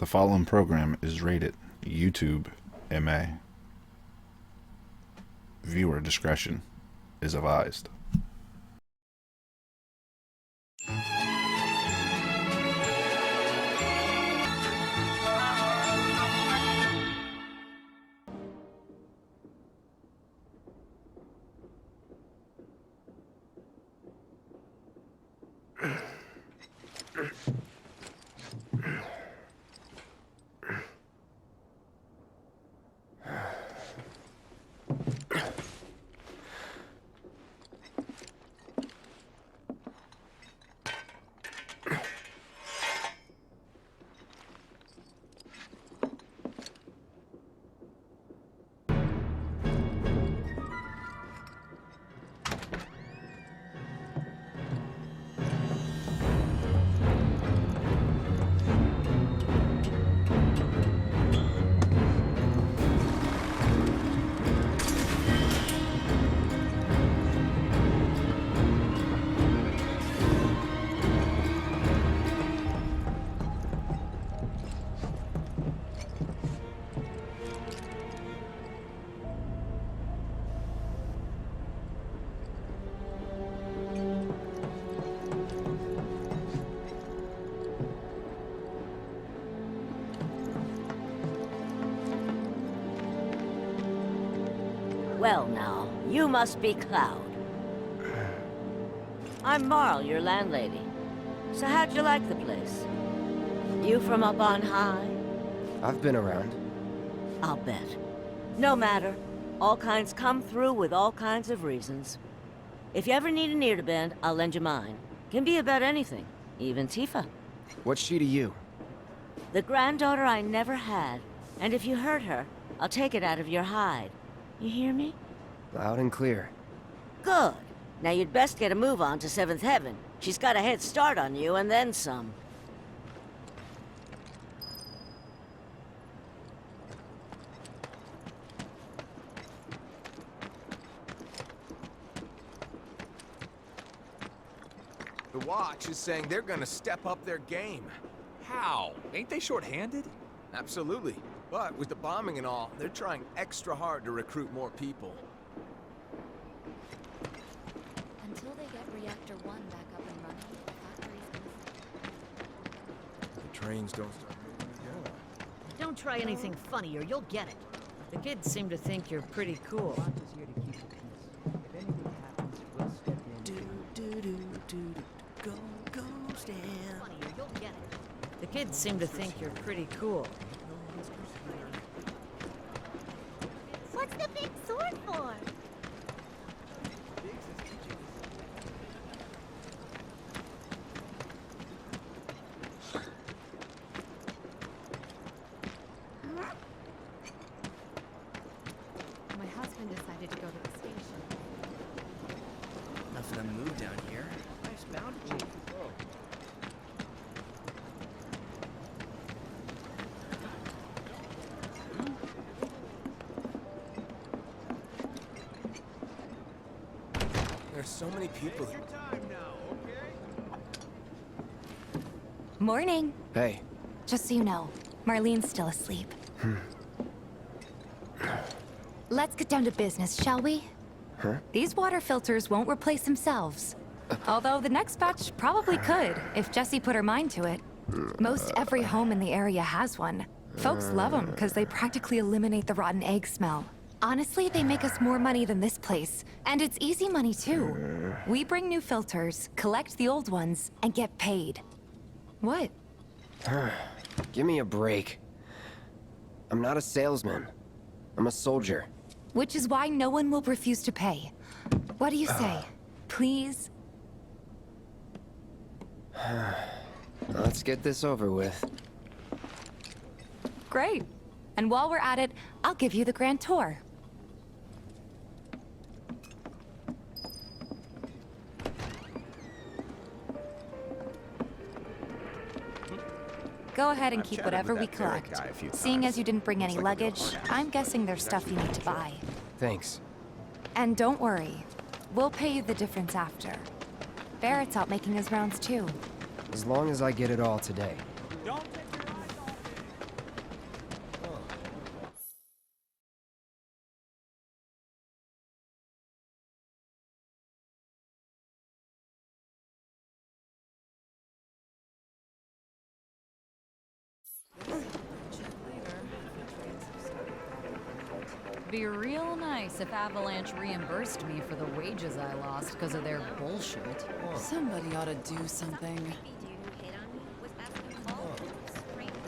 The following program is rated YouTube MA. Viewer discretion is advised. Well now, you must be Cloud. I'm Marl, your landlady. So how'd you like the place? You from up on high? I've been around. I'll bet. No matter. All kinds come through with all kinds of reasons. If you ever need an ear to bend, I'll lend you mine. Can be about anything, even Tifa. What's she to you? The granddaughter I never had. And if you hurt her, I'll take it out of your hide. You hear me? Loud and clear. Good. Now you'd best get a move on to 7th Heaven. She's got a head start on you, and then some. The Watch is saying they're gonna step up their game. How? Ain't they short-handed? Absolutely. But with the bombing and all, they're trying extra hard to recruit more people. Until they get Reactor 1 back up and running, the factory's gonna... The trains don't start moving again. Don't try anything funny or you'll get it. The kids seem to think you're pretty cool. Funny or you'll get it. The kids seem to think you're pretty cool. What's the big sword for? My husband decided to go to the station. Enough of them move down here. Nice bounty. There's so many people here. Morning. Hey. Just so you know, Marlene's still asleep. Let's get down to business, shall we? Huh? These water filters won't replace themselves. Although the next batch probably could, if Jessie put her mind to it. Most every home in the area has one. Folks love them because they practically eliminate the rotten egg smell. Honestly, they make us more money than this place. And it's easy money, too. We bring new filters, collect the old ones, and get paid. What? Give me a break. I'm not a salesman. I'm a soldier. Which is why no one will refuse to pay. What do you say? Please? Let's get this over with. Great. And while we're at it, I'll give you the grand tour. Go ahead and keep whatever we collect. Seeing as you didn't bring any luggage, I'm guessing there's stuff you need to buy. Thanks. And don't worry, we'll pay you the difference after. Barrett's out making his rounds too. As long as I get it all today. Don't take your eyes off it. be real nice if Avalanche reimbursed me for the wages I lost because of their bullshit. Somebody ought to do something.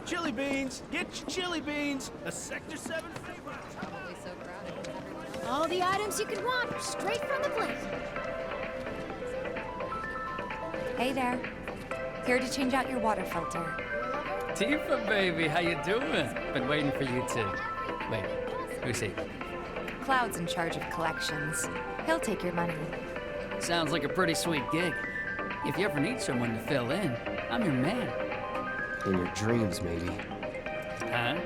Chili beans! Get your chili beans! A Sector 7 favorite! Probably so crowded. All the items you could want, straight from the plate. Hey there. Here to change out your water filter. Tifa, baby, how you doing? Been waiting for you to... Wait, who's he? Cloud's in charge of collections. He'll take your money. Sounds like a pretty sweet gig. If you ever need someone to fill in, I'm your man. In your dreams, maybe. Huh?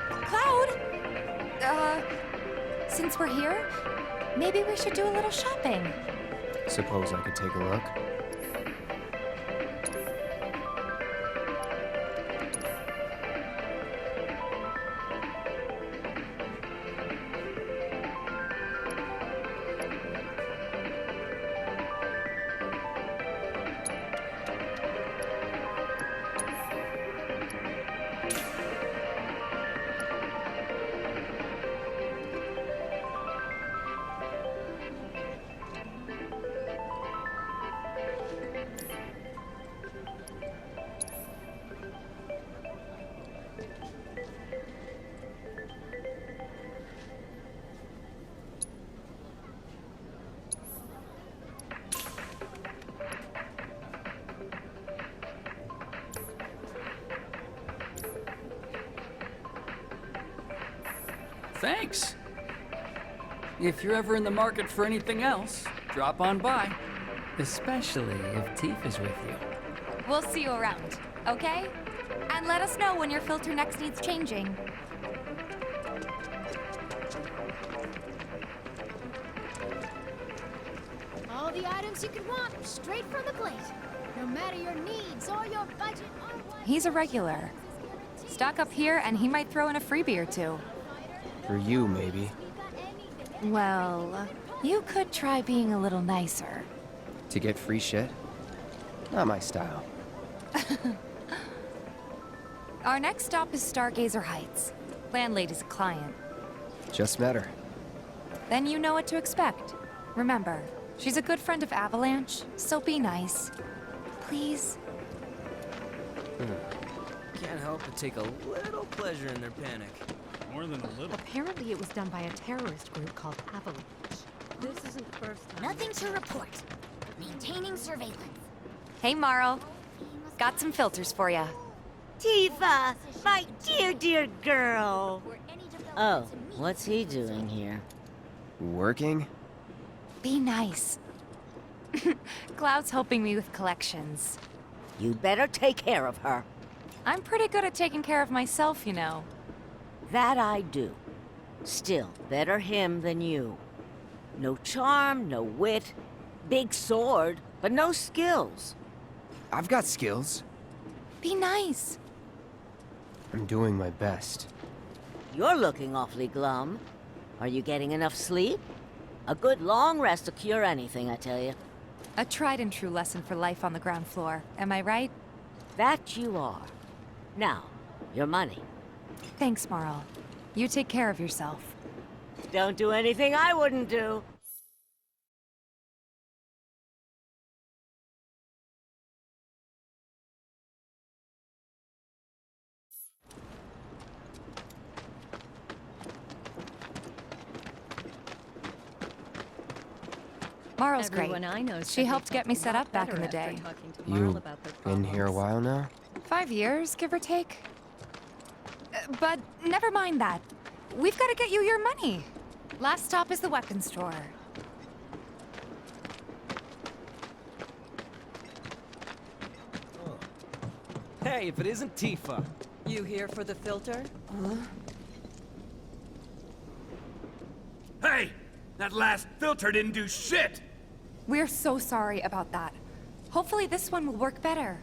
Cloud! Since we're here, maybe we should do a little shopping. Suppose I could take a look? Thanks. If you're ever in the market for anything else, drop on by. Especially if Tifa's with you. We'll see you around, okay? And let us know when your filter next needs changing. All the items you could want, straight from the plate. No matter your needs or your budget or what... He's a regular. Stock up here and he might throw in a freebie or two. For you, maybe. Well, you could try being a little nicer. To get free shit? Not my style. Our next stop is Stargazer Heights. Landlady's a client. Just met her. Then you know what to expect. Remember, she's a good friend of Avalanche, so be nice. Please? Can't help but take a little pleasure in their panic. More than a little. Apparently it was done by a terrorist group called Avalanche. This isn't the first time. Nothing to report. Maintaining surveillance. Hey, Marl. Got some filters for ya. Tifa, my dear, dear girl. Oh, what's he doing here? Working? Be nice. Cloud's helping me with collections. You better take care of her. I'm pretty good at taking care of myself, you know. That I do. Still, better him than you. No charm, no wit. Big sword, but no skills. I've got skills. Be nice. I'm doing my best. You're looking awfully glum. Are you getting enough sleep? A good long rest will cure anything, I tell you. A tried and true lesson for life on the ground floor, am I right? That you are. Now, your money. Thanks, Marl. You take care of yourself. Don't do anything I wouldn't do. Marl's great. Everyone I know She helped get me set up back in the day. You been here a while now? 5 years, give or take. But never mind that. We've got to get you your money. Last stop is the weapons store. Hey, if it isn't Tifa. You here for the filter? Hey! That last filter didn't do shit! We're so sorry about that. Hopefully this one will work better.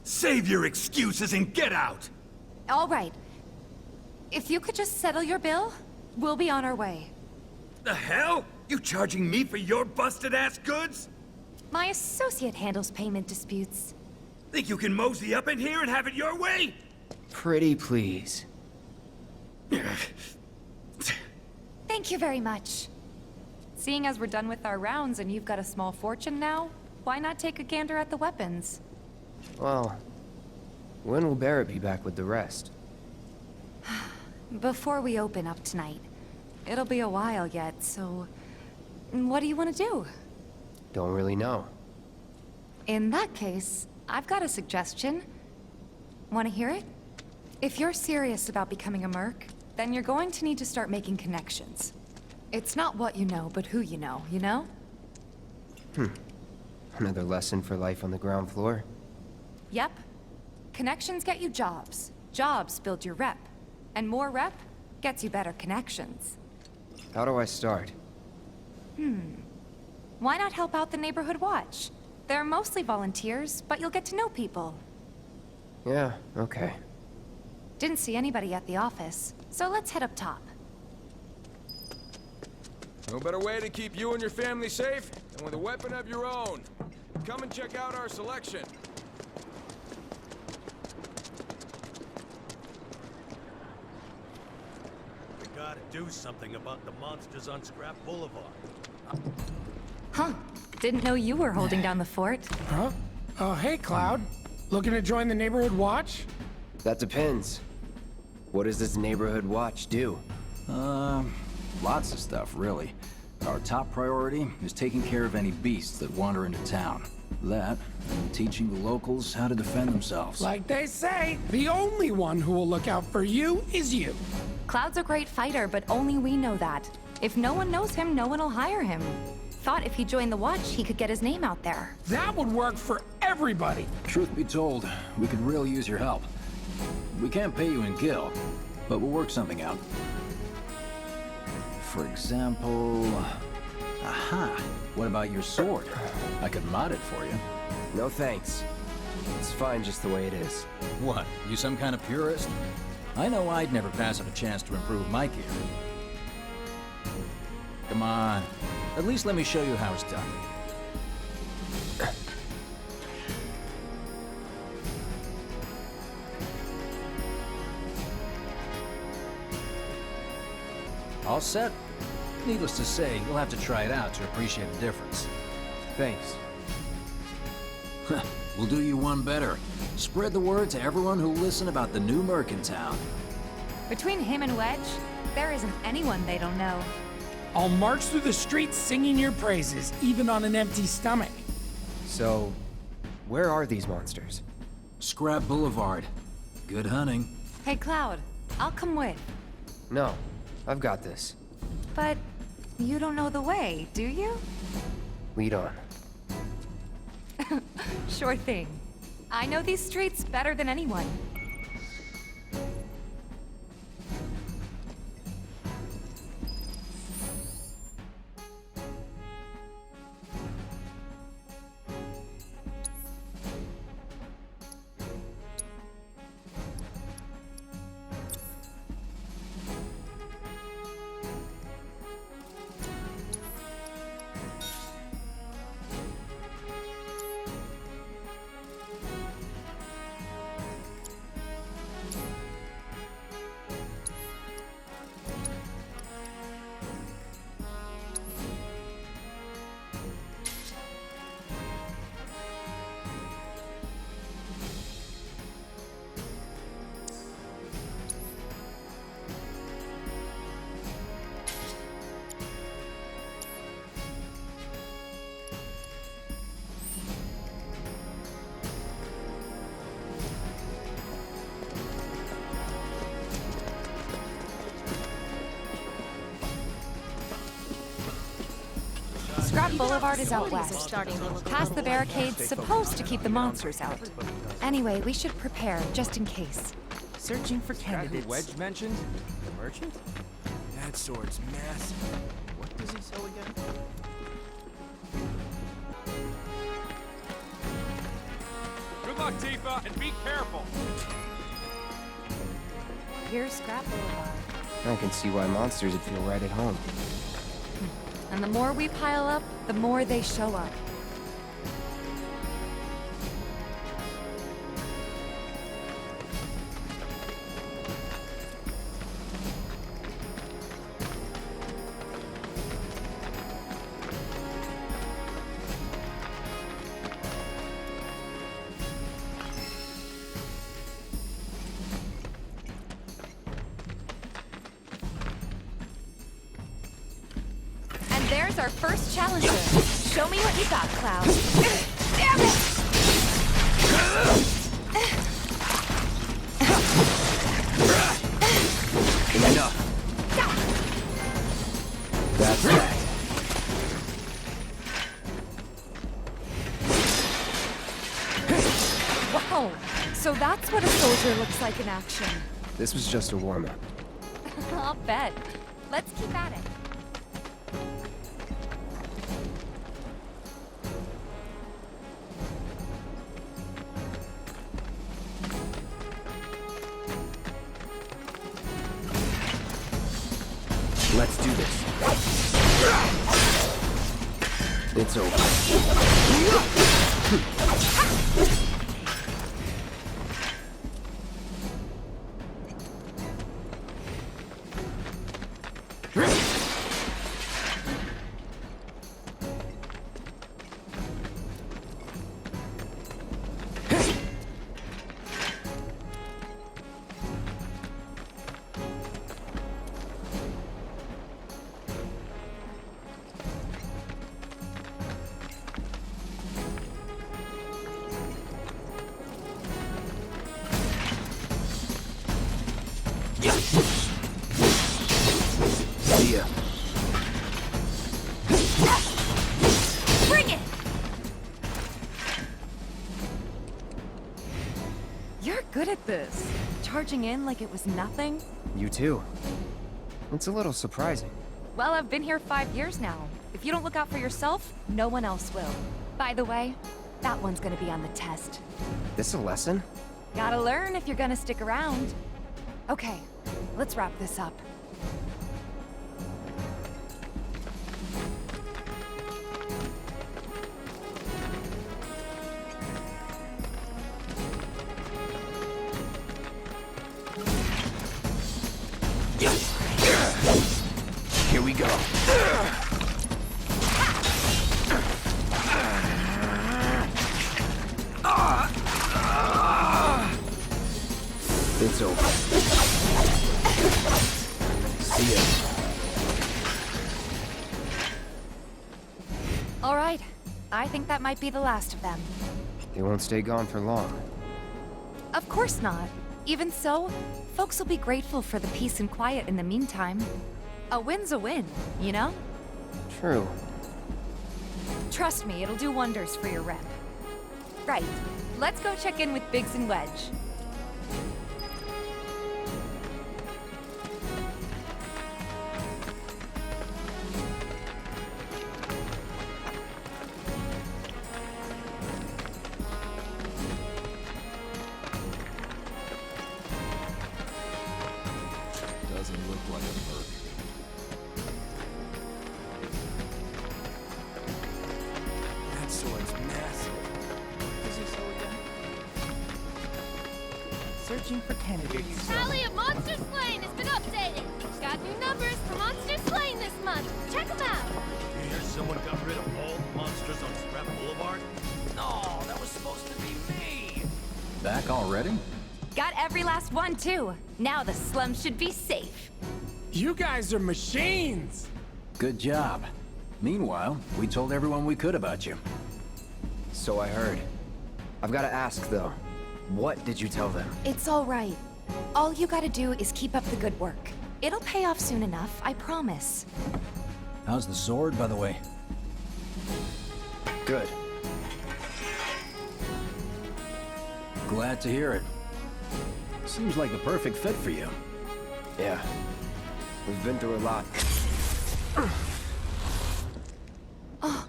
Save your excuses and get out! All right. If you could just settle your bill, we'll be on our way. The hell? You charging me for your busted-ass goods? My associate handles payment disputes. Think you can mosey up in here and have it your way? Pretty please. Thank you very much. Seeing as we're done with our rounds and you've got a small fortune now, why not take a gander at the weapons? Well, when will Barrett be back with the rest? Before we open up tonight. It'll be a while yet, so... What do you want to do? Don't really know. In that case, I've got a suggestion. Want to hear it? If you're serious about becoming a merc, then you're going to need to start making connections. It's not what you know, but who you know, you know? Another lesson for life on the ground floor? Yep. Connections get you jobs. Jobs build your rep. And more rep gets you better connections. How do I start? Why not help out the neighborhood watch? They're mostly volunteers, but you'll get to know people. Yeah, okay. Didn't see anybody at the office, so let's head up top. No better way to keep you and your family safe than with a weapon of your own. Come and check out our selection. We gotta do something about the monsters on Scrap Boulevard. Huh. Didn't know you were holding down the fort. Huh? Oh, hey, Cloud. Looking to join the neighborhood watch? That depends. What does this neighborhood watch do? Lots of stuff, really. Our top priority is taking care of any beasts that wander into town. That, and teaching the locals how to defend themselves. Like they say, the only one who will look out for you is you. Cloud's a great fighter, but only we know that. If no one knows him, no one will hire him. Thought if he joined the watch, he could get his name out there. That would work for everybody. Truth be told, we could really use your help. We can't pay you in gil, but we'll work something out. For example... Aha! What about your sword? I could mod it for you. No thanks. It's fine just the way it is. What, you some kind of purist? I know I'd never pass up a chance to improve my gear. Come on. At least let me show you how it's done. All set? Needless to say, you'll have to try it out to appreciate the difference. Thanks. We'll do you one better. Spread the word to everyone who'll listen about the new merc in town. Between him and Wedge, there isn't anyone they don't know. I'll march through the streets singing your praises, even on an empty stomach. So, where are these monsters? Scrap Boulevard. Good hunting. Hey, Cloud, I'll come with. No, I've got this. But you don't know the way, do you? Lead on. Sure thing. I know these streets better than anyone. Scrap Boulevard is out west. Past the barricades, supposed to keep the monsters out. Anyway, we should prepare, just in case. Searching for candidates. Wedge mentioned? The merchant? That sword's massive. What does he sell again? Good luck, Tifa, and be careful. Here's Scrap Boulevard. I can see why monsters would feel right at home. And the more we pile up, the more they show up. Here's our first challenger. Show me what you got, Cloud. Damn it! Enough. That's that. Wow, so that's what a soldier looks like in action. This was just a warm-up. I'll bet. Let's keep at it. Let's do this. It's over. See ya. Bring it! You're good at this. Charging in like it was nothing. You too. It's a little surprising. Well, I've been here 5 years now. If you don't look out for yourself, no one else will. By the way, that one's gonna be on the test. This a lesson? Gotta learn if you're gonna stick around. Okay, let's wrap this up. Here we go. It's over. See ya. All right, I think that might be the last of them. They won't stay gone for long. Of course not. Even so, folks will be grateful for the peace and quiet in the meantime. A win's a win, you know? True. Trust me, it'll do wonders for your rep. Right, let's go check in with Biggs and Wedge. Doesn't look like a perk. That sword's massive. Is he so again? Searching for candidates. Tally of Monster Slain has been updated. Got new numbers for Monster Slain this month. Check them out. You hear someone got rid of all the monsters on Scrap Boulevard? No, that was supposed to be me. Back already? Got every last one, too. Now the slums should be safe. You guys are machines! Good job. Meanwhile, we told everyone we could about you. So I heard. I've got to ask, though. What did you tell them? It's all right. All you gotta do is keep up the good work. It'll pay off soon enough, I promise. How's the sword, by the way? Good. Glad to hear it. Seems like the perfect fit for you. Yeah. We've been through a lot. Oh.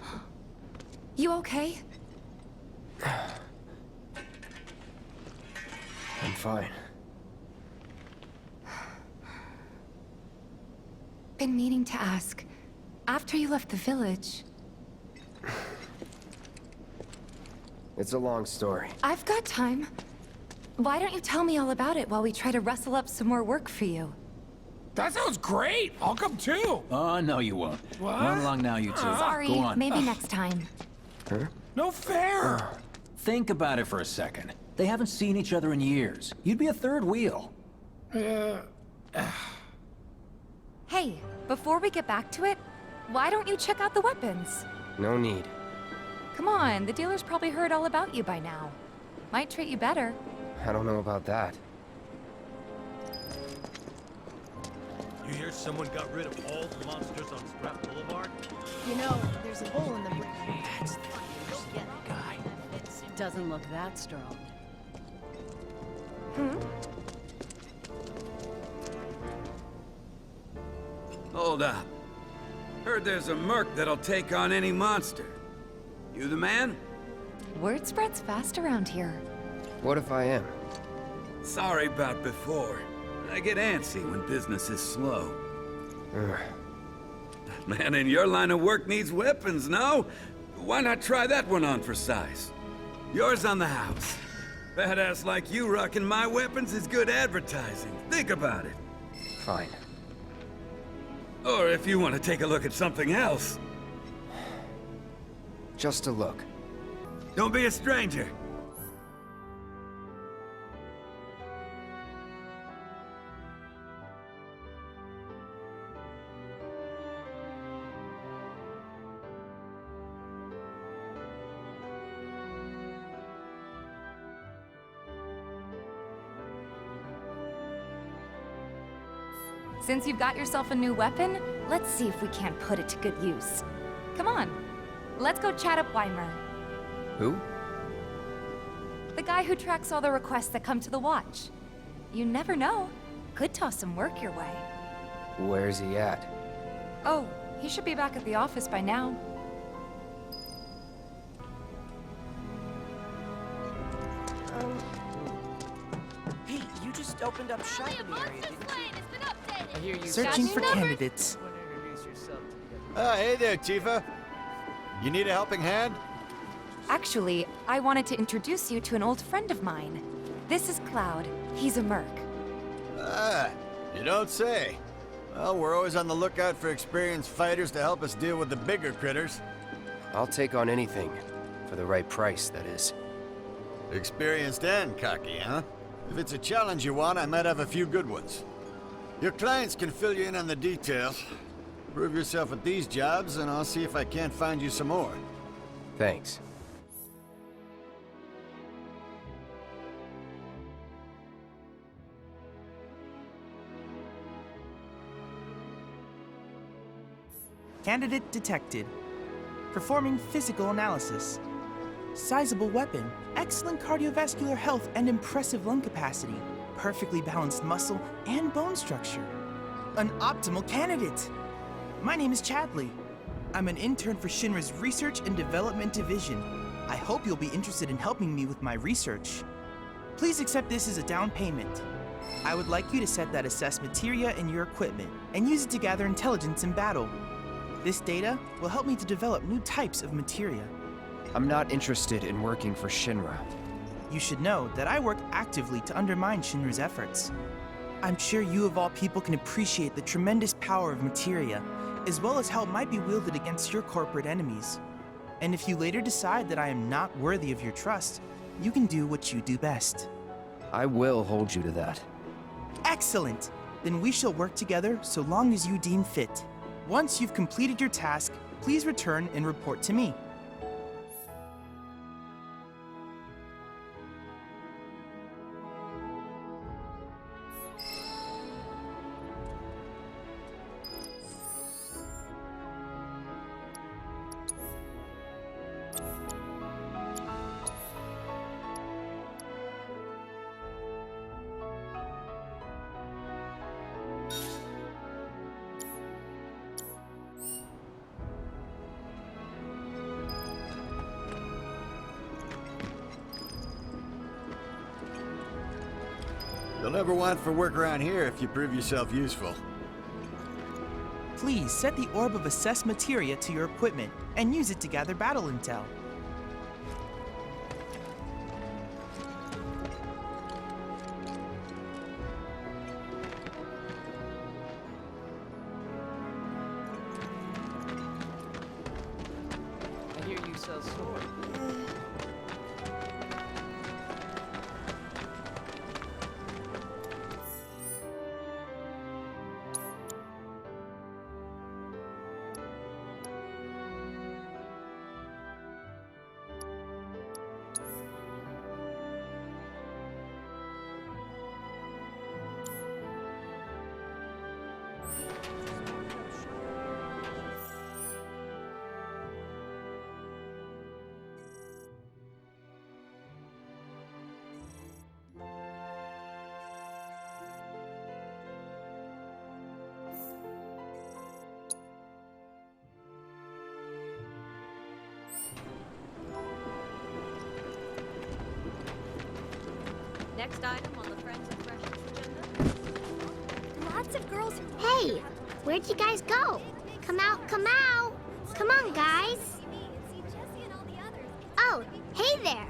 You okay? I'm fine. Been meaning to ask. After you left the village... It's a long story. I've got time. Why don't you tell me all about it while we try to rustle up some more work for you? That sounds great! I'll come too! Oh, no you won't. What? Run along now, you two. Sorry, Go on. maybe next time. Huh? No fair! Think about it for a second. They haven't seen each other in years. You'd be a third wheel. Hey, before we get back to it, Why don't you check out the weapons? No need. Come on, the dealer's probably heard all about you by now. Might treat you better. I don't know about that. You hear someone got rid of all the monsters on Scrap Boulevard? You know, there's a hole in the brick. That's the You'll get it. guy. It doesn't look that strong. Hold up. Heard there's a merc that'll take on any monster. You the man? Word spreads fast around here. What if I am? Sorry about before. I get antsy when business is slow. Ugh. Man in your line of work needs weapons, no? Why not try that one on for size? Yours on the house. Badass like you rocking my weapons is good advertising. Think about it. Fine. Or if you want to take a look at something else. Just a look. Don't be a stranger. Since you've got yourself a new weapon, let's see if we can't put it to good use. Come on, let's go chat up Weimer. Who? The guy who tracks all the requests that come to the watch. You never know. Could toss some work your way. Where's he at? Oh, he should be back at the office by now. Hey, you just opened up shop in the area, didn't you? I hear you. Searching for candidates. Hey there, Tifa. You need a helping hand? Actually, I wanted to introduce you to an old friend of mine. This is Cloud. He's a merc. Ah, you don't say. Well, we're always on the lookout for experienced fighters to help us deal with the bigger critters. I'll take on anything. For the right price, that is. Experienced and cocky, huh? If it's a challenge you want, I might have a few good ones. Your clients can fill you in on the details. Prove yourself at these jobs, and I'll see if I can't find you some more. Thanks. Candidate detected. Performing physical analysis. Sizable weapon, excellent cardiovascular health and impressive lung capacity, perfectly balanced muscle and bone structure. An optimal candidate! My name is Chadley. I'm an intern for Shinra's Research and Development Division. I hope you'll be interested in helping me with my research. Please accept this as a down payment. I would like you to set that assess materia in your equipment and use it to gather intelligence in battle. This data will help me to develop new types of materia. I'm not interested in working for Shinra. You should know that I work actively to undermine Shinra's efforts. I'm sure you of all people can appreciate the tremendous power of materia, as well as how it might be wielded against your corporate enemies. And if you later decide that I am not worthy of your trust, you can do what you do best. I will hold you to that. Excellent! Then we shall work together so long as you deem fit. Once you've completed your task, please return and report to me. You'll never want for work around here if you prove yourself useful. Please set the orb of assess materia to your equipment and use it to gather battle intel. I hear you sell swords. Next item on the Friends and Freshers agenda. Lots of girls. Hey, where'd you guys go? Come out, come out. Come on, guys. Oh, hey there.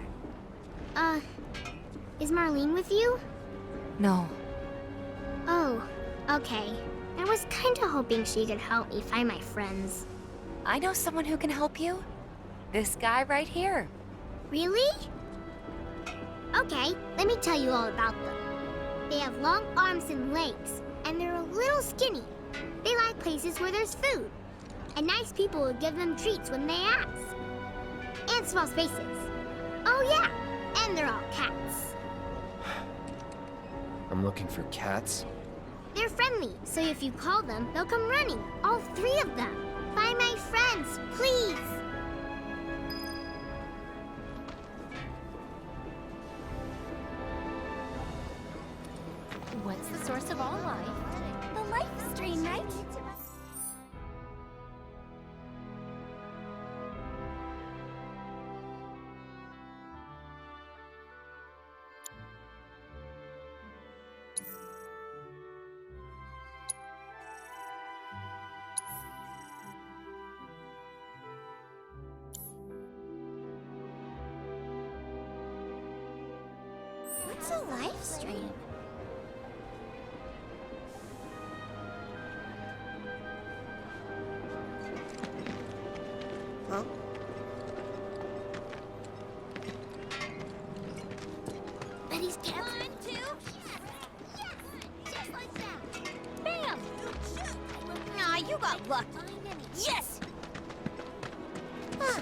Is Marlene with you? No. Oh, okay. I was kinda hoping she could help me find my friends. I know someone who can help you. This guy right here. Really? Okay, let me tell you all about them. They have long arms and legs, and they're a little skinny. They like places where there's food, and nice people will give them treats when they ask. And small spaces. Oh yeah, and they're all cats. I'm looking for cats. They're friendly, so if you call them, they'll come running. All 3 of them. Find my friends, please. What's the source of all life? The life stream, right? What's a live stream? Huh? Betty's cat. 1, 2. Yes! Just like that. Bam! Nah, you got lucky. Yes! Huh.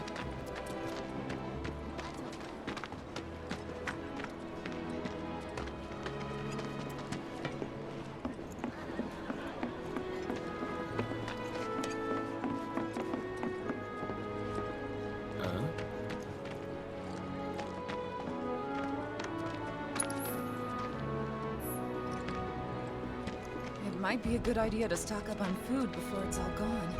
It might be a good idea to stock up on food before it's all gone.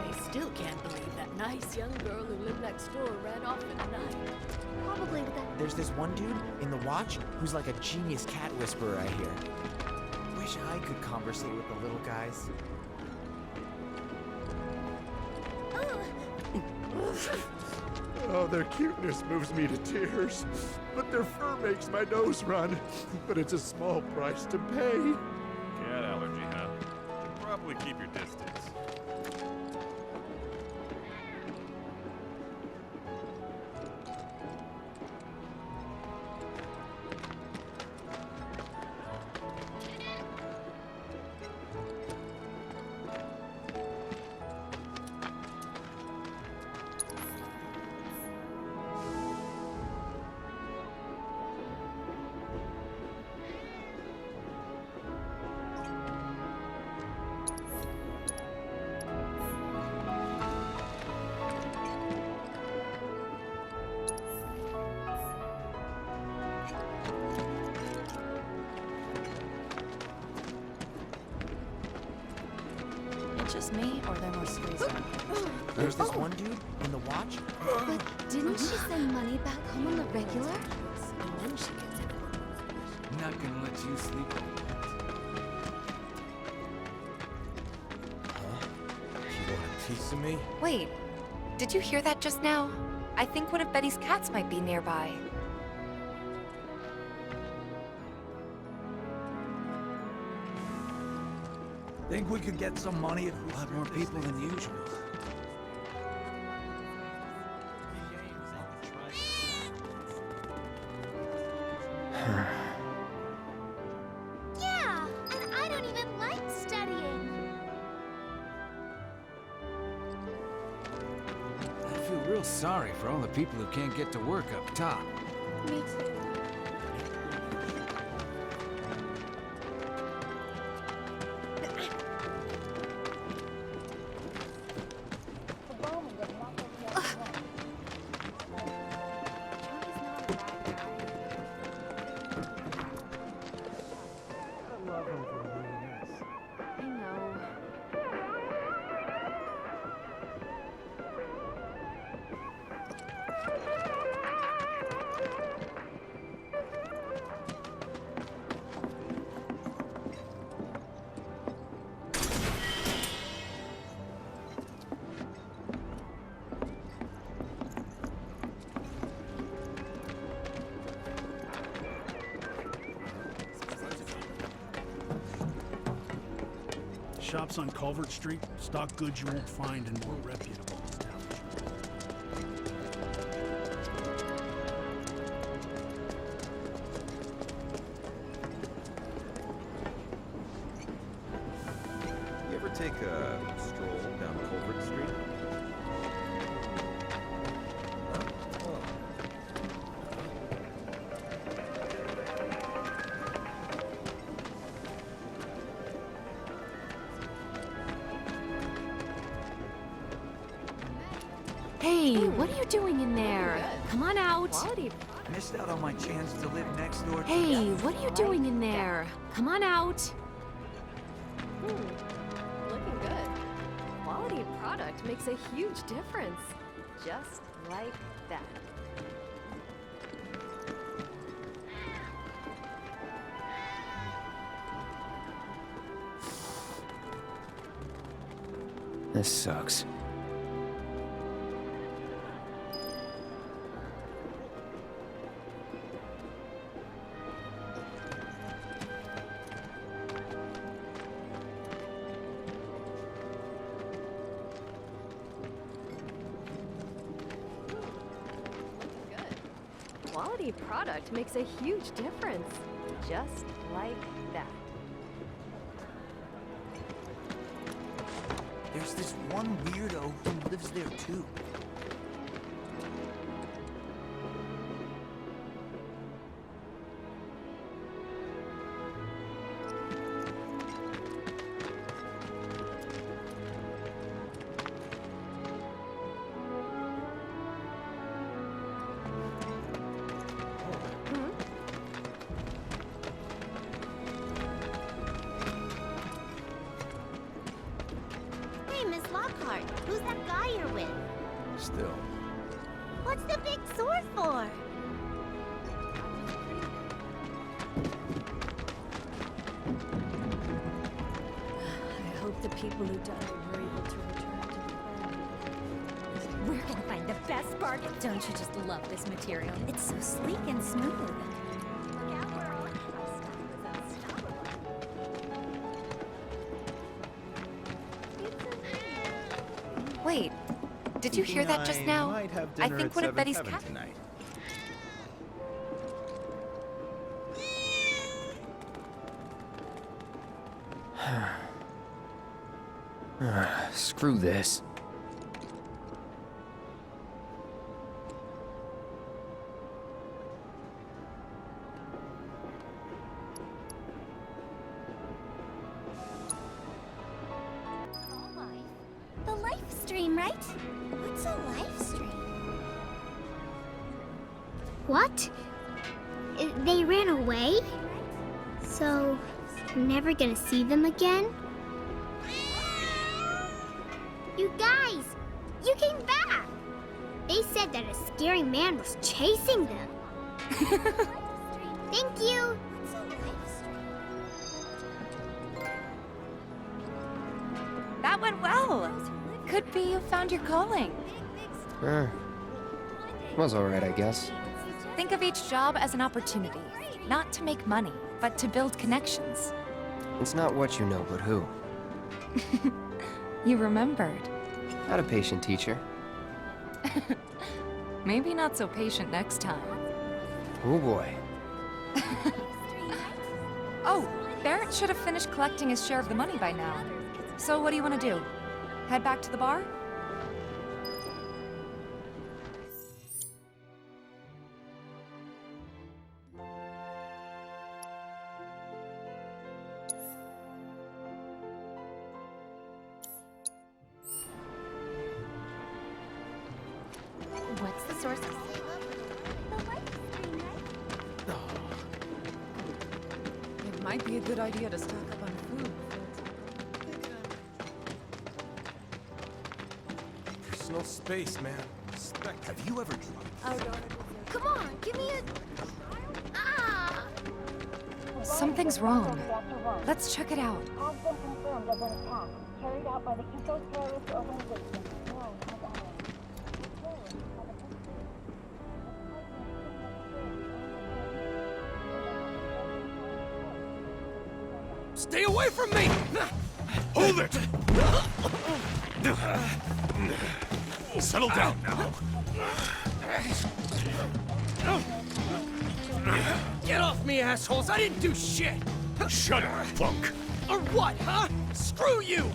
I still can't believe that nice young girl who lived next door ran off in the night. Probably with that. There's this one dude in the watch who's like a genius cat whisperer, I hear. Wish I could conversate with the little guys. Oh, their cuteness moves me to tears. But their fur makes my nose run. But it's a small price to pay. Cat allergy, huh? Probably keep your distance. Just me, or are there more strays around? There's this one dude in the watch. But didn't she send money back home on the regular? And then she gets it. I'm not gonna let you sleep. You want a piece of me? Wait, did you hear that just now? I think one of Betty's cats might be nearby. Think we could get some money if we had more people than usual. Yeah, and I don't even like studying. I feel real sorry for all the people who can't get to work up top. Me too. love him for really nice. I know. Shops on Culvert Street stock goods you won't find in more reputable establishments. You ever take a stroll down Culvert Street? Hey, what are you doing in there? Come on out. Missed out on my chance to live next door to Hey, what are you doing in there? Come on out. Looking good. Quality product makes a huge difference. Just like that. This sucks. Quality product makes a huge difference. Just like that. There's this one weirdo who lives there too. Hey, Miss Lockhart, who's that guy you're with? Still. What's the big sword for? I hope the people who died were able to return to the family. We're gonna find the best bargain. Don't you just love this material? It's so sleek and smooth. Wait, did you hear that just now? I think one of Betty's cats. Tonight. Screw this. The live stream, right? What's a live stream? What? They ran away? So, we're never gonna see them again? You guys! You came back! They said that a scary man was chasing them. Thank you! That went well. Could be you found your calling. Was alright, I guess. Think of each job as an opportunity, not to make money, but to build connections. It's not what you know, but who. You remembered. Not a patient teacher. Maybe not so patient next time. Oh boy. Oh, Barrett should have finished collecting his share of the money by now. So what do you want to do? Head back to the bar? What's the source of It might be a good idea to stock up on food before it's... Personal space, man. Respect. Have you ever tried? Come on, give me a... Ah! Something's wrong. Let's check it out. Has been confirmed as an attack carried out by the eco-terrorist organization known as Stay away from me! Hold it! Settle down now. Get off me, assholes! I didn't do shit! Shut up, punk! Or what, huh? Screw you!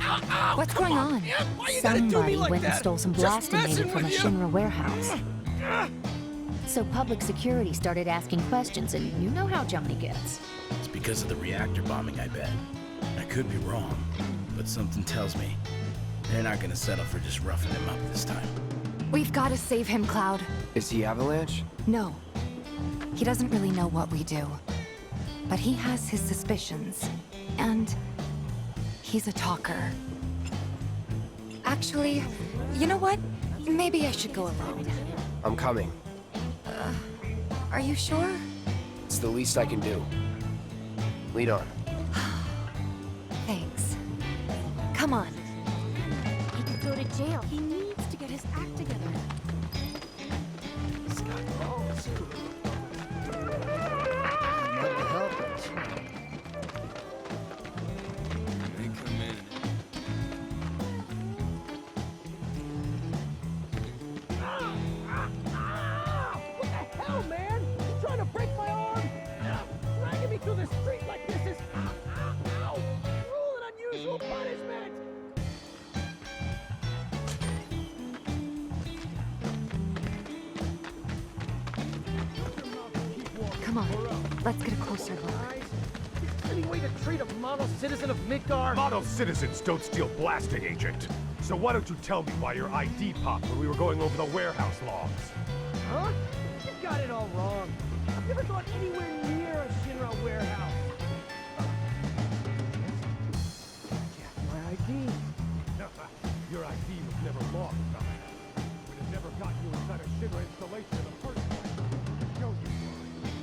Ow, ow, What's come going on? on? Man, why you gotta do me Somebody like went and that? stole some Just blasting messing data from a with you. Shinra warehouse. So public security started asking questions, and you know how Johnny gets. It's because of the reactor bombing, I bet. I could be wrong, but something tells me they're not gonna settle for just roughing him up this time. We've got to save him, Cloud. Is he Avalanche? No. He doesn't really know what we do. But he has his suspicions. And he's a talker. Actually, you know what? Maybe I should go alone. I'm coming. Are you sure? It's the least I can do. Lead on. Thanks. Come on. He could go to jail. He needs to get his act together. He's got balls. Not to help us. They come in. What the hell, man? You trying to break my arm? Dragging me through the street like this is ow, cruel and unusual punishment. Come on. Let's get a closer look. Any way to treat a model citizen of Midgar? Model citizens don't steal blasting, Agent. So why don't you tell me why your ID popped when we were going over the warehouse logs? Huh? You got it all wrong. I've never gone anywhere near a Shinra warehouse. Yeah, my ID. Your ID was never lost, Dominic. We'd have never got you inside a Shinra installation in the first place. Show you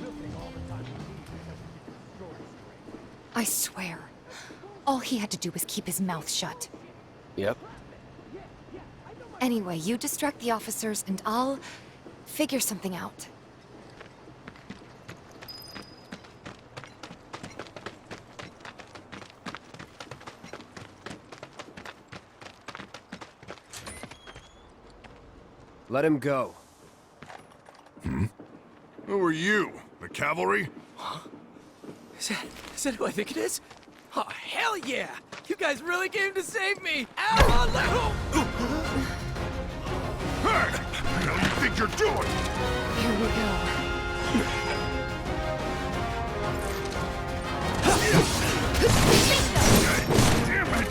were living all the time you need because you keep your story straight. I swear. All he had to do was keep his mouth shut. Yep. Anyway, you distract the officers and I'll figure something out. Let him go. Who are you? The cavalry? Is that who I think it is? Oh, hell yeah! You guys really came to save me! Ow! Let Hey! What the hell you think you're doing? Here we go. Damn it!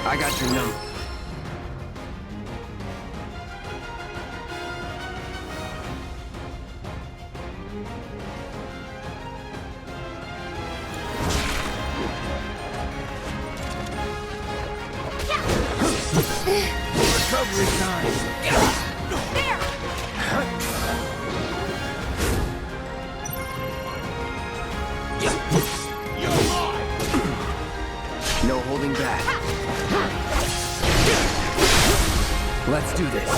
I got your number. Recovery time! No holding back. Let's do this.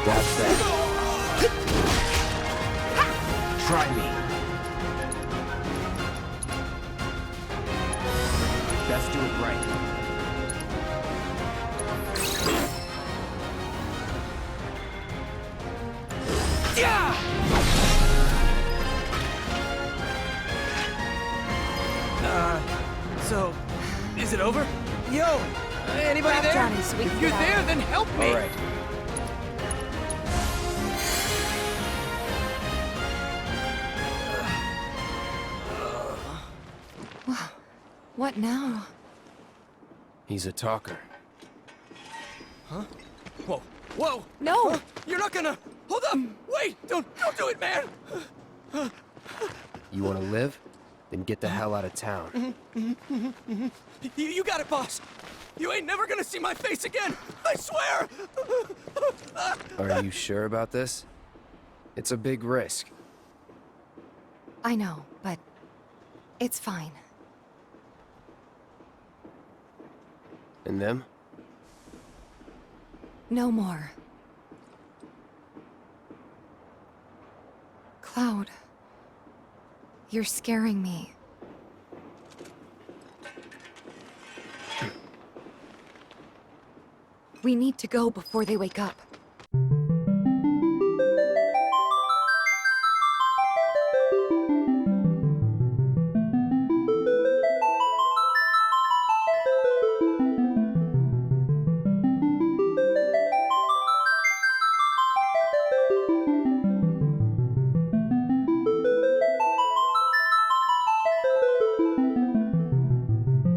That's that. Try me. Best do it right. So, is it over? Yo, anybody there? Johnny, so we can If you're get there, out. then help me. All right. What now? He's a talker. Huh? Whoa. Whoa! No! You're not gonna... Hold up! Wait! Don't do it, man! You want to live? Then get the hell out of town. You got it, boss! You ain't never gonna see my face again! I swear! Are you sure about this? It's a big risk. I know, but it's fine. And them? No more. Cloud, you're scaring me. We need to go before they wake up.